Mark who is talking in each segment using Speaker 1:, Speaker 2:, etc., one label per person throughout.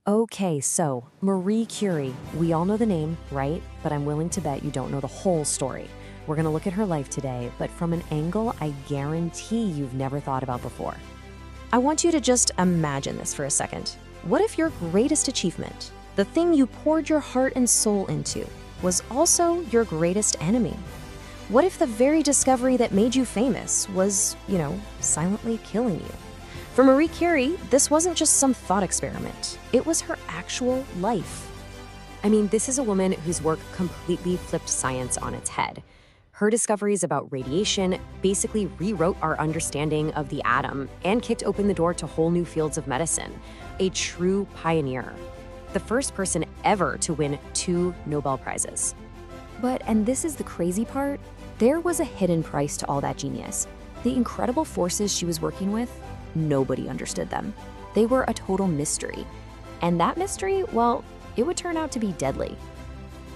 Speaker 1: Okay, so Marie Curie, we all know the name, right? But I'm willing to bet you don't know the whole story. We're gonna look at her life today, but from an angle I guarantee you've never thought about before. I want you to just imagine this for a second. What if your greatest achievement, the thing you poured your heart and soul into, was also your greatest enemy? What if the very discovery that made you famous was, silently killing you? For Marie Curie, this wasn't just some thought experiment. It was her actual life. I mean, this is a woman whose work completely flipped science on its head. Her discoveries about radiation basically rewrote our understanding of the atom and kicked open the door to whole new fields of medicine. A true pioneer. The first person ever to win 2 Nobel Prizes. But, and this is the crazy part, there was a hidden price to all that genius. The incredible forces she was working with, nobody understood them. They were a total mystery. And that mystery, well, it would turn out to be deadly.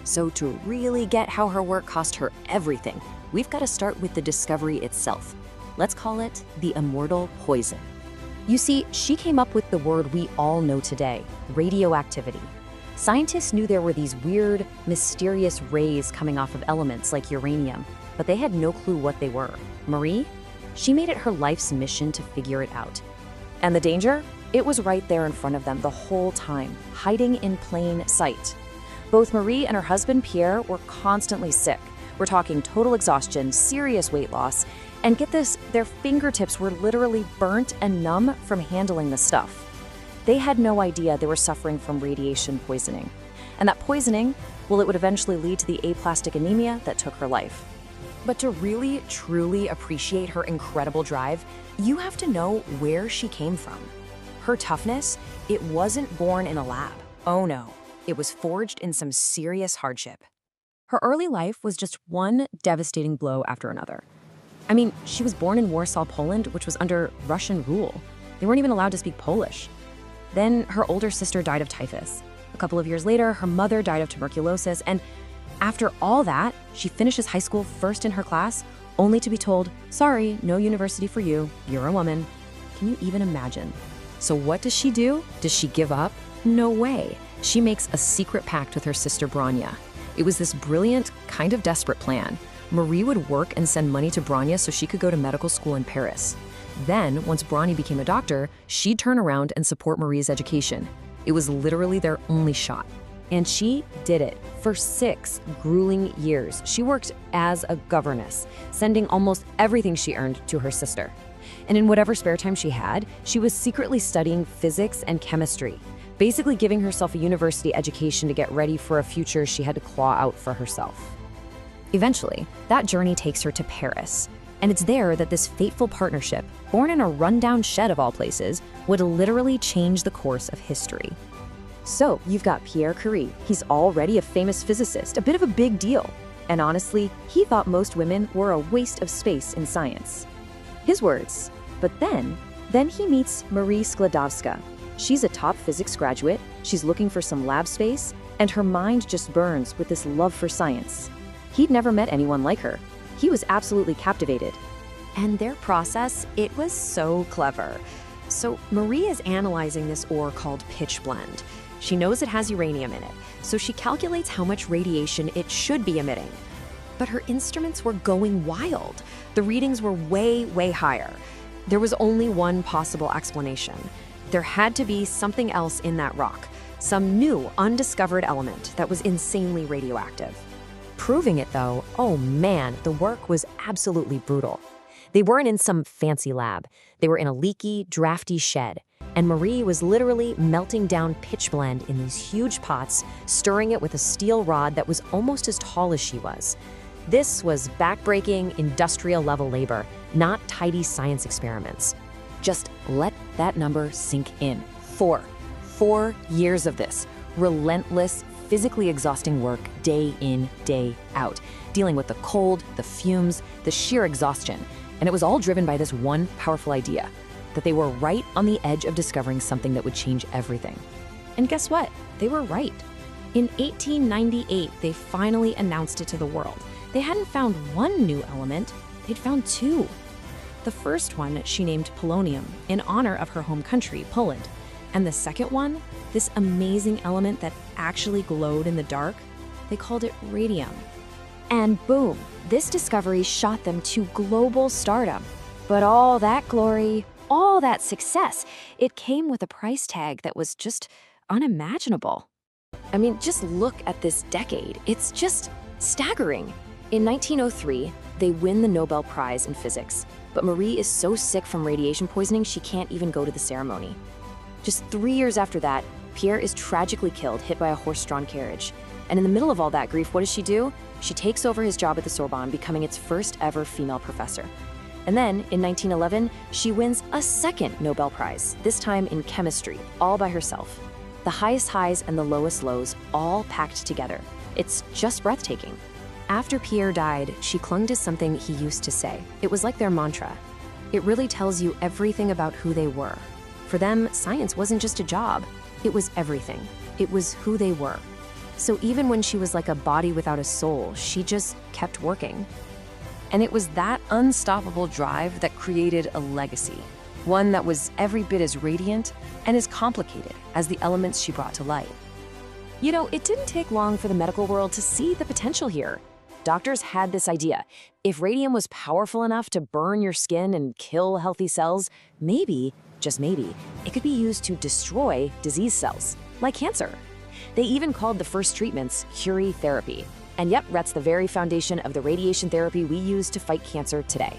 Speaker 1: So to really get how her work cost her everything, we've got to start with the discovery itself. Let's call it the immortal poison. You see, she came up with the word we all know today, radioactivity. Scientists knew there were these weird, mysterious rays coming off of elements like uranium, but they had no clue what they were. Marie? She made it her life's mission to figure it out. And the danger? It was right there in front of them the whole time, hiding in plain sight. Both Marie and her husband Pierre were constantly sick. We're talking total exhaustion, serious weight loss, and get this, their fingertips were literally burnt and numb from handling the stuff. They had no idea they were suffering from radiation poisoning. And that poisoning, well, it would eventually lead to the aplastic anemia that took her life. But to really, truly appreciate her incredible drive, you have to know where she came from. Her toughness, it wasn't born in a lab. Oh no, it was forged in some serious hardship. Her early life was just one devastating blow after another. I mean, she was born in Warsaw, Poland, which was under Russian rule. They weren't even allowed to speak Polish. Then her older sister died of typhus. A couple of years later, her mother died of tuberculosis, and after all that, she finishes high school first in her class, only to be told, sorry, no university for you, you're a woman. Can you even imagine? So what does she do? Does she give up? No way. She makes a secret pact with her sister Branya. It was this brilliant, kind of desperate plan. Marie would work and send money to Branya so she could go to medical school in Paris. Then, once Branya became a doctor, she'd turn around and support Marie's education. It was literally their only shot. And she did it. For 6 grueling years, she worked as a governess, sending almost everything she earned to her sister. And in whatever spare time she had, she was secretly studying physics and chemistry, basically giving herself a university education to get ready for a future she had to claw out for herself. Eventually, that journey takes her to Paris. And it's there that this fateful partnership, born in a rundown shed of all places, would literally change the course of history. So, you've got Pierre Curie. He's already a famous physicist, a bit of a big deal. And honestly, he thought most women were a waste of space in science. His words. But then he meets Marie Sklodowska. She's a top physics graduate, she's looking for some lab space, and her mind just burns with this love for science. He'd never met anyone like her. He was absolutely captivated. And their process, it was so clever. So Marie is analyzing this ore called pitch blende. She knows it has uranium in it, so she calculates how much radiation it should be emitting. But her instruments were going wild. The readings were way, way higher. There was only one possible explanation. There had to be something else in that rock, some new, undiscovered element that was insanely radioactive. Proving it though, oh man, the work was absolutely brutal. They weren't in some fancy lab. They were in a leaky, drafty shed. And Marie was literally melting down pitch blende in these huge pots, stirring it with a steel rod that was almost as tall as she was. This was backbreaking, industrial-level labor, not tidy science experiments. Just let that number sink in. 4 years of this, relentless, physically exhausting work day in, day out, dealing with the cold, the fumes, the sheer exhaustion. And it was all driven by this one powerful idea, that they were right on the edge of discovering something that would change everything. And guess what? They were right. In 1898, they finally announced it to the world. They hadn't found one new element, they'd found 2. The first one she named polonium, in honor of her home country, Poland. And the second one, this amazing element that actually glowed in the dark, they called it radium.
Speaker 2: And boom, this discovery shot them to global stardom. But all that glory, all that success, it came with a price tag that was just unimaginable.
Speaker 1: I mean, just look at this decade. It's just staggering. In 1903, they win the Nobel Prize in physics, but Marie is so sick from radiation poisoning she can't even go to the ceremony. Just 3 years after that, Pierre is tragically killed, hit by a horse-drawn carriage. And in the middle of all that grief, what does she do? She takes over his job at the Sorbonne, becoming its first ever female professor. And then, in 1911, she wins a second Nobel Prize, this time in chemistry, all by herself. The highest highs and the lowest lows, all packed together. It's just breathtaking. After Pierre died, she clung to something he used to say. It was like their mantra. It really tells you everything about who they were. For them, science wasn't just a job. It was everything. It was who they were. So even when she was like a body without a soul, she just kept working. And it was that unstoppable drive that created a legacy, one that was every bit as radiant and as complicated as the elements she brought to light. You know, it didn't take long for the medical world to see the potential here. Doctors had this idea. If radium was powerful enough to burn your skin and kill healthy cells, maybe, just maybe, it could be used to destroy disease cells, like cancer. They even called the first treatments Curie therapy. And yep, that's the very foundation of the radiation therapy we use to fight cancer today.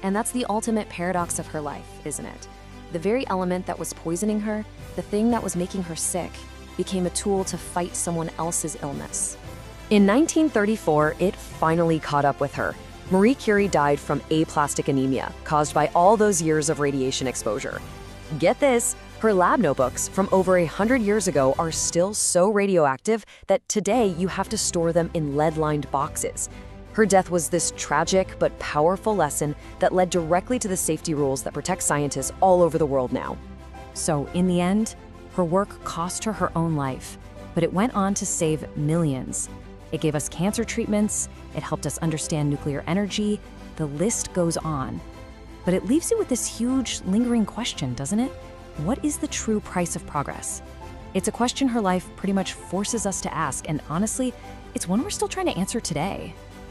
Speaker 1: And that's the ultimate paradox of her life, isn't it? The very element that was poisoning her, the thing that was making her sick, became a tool to fight someone else's illness. In 1934, it finally caught up with her. Marie Curie died from aplastic anemia, caused by all those years of radiation exposure. Get this, her lab notebooks from over 100 years ago are still so radioactive that today you have to store them in lead-lined boxes. Her death was this tragic but powerful lesson that led directly to the safety rules that protect scientists all over the world now. So in the end, her work cost her her own life, but it went on to save millions. It gave us cancer treatments, it helped us understand nuclear energy, the list goes on. But it leaves you with this huge, lingering question, doesn't it? What is the true price of progress? It's a question her life pretty much forces us to ask, and honestly, it's one we're still trying to answer today.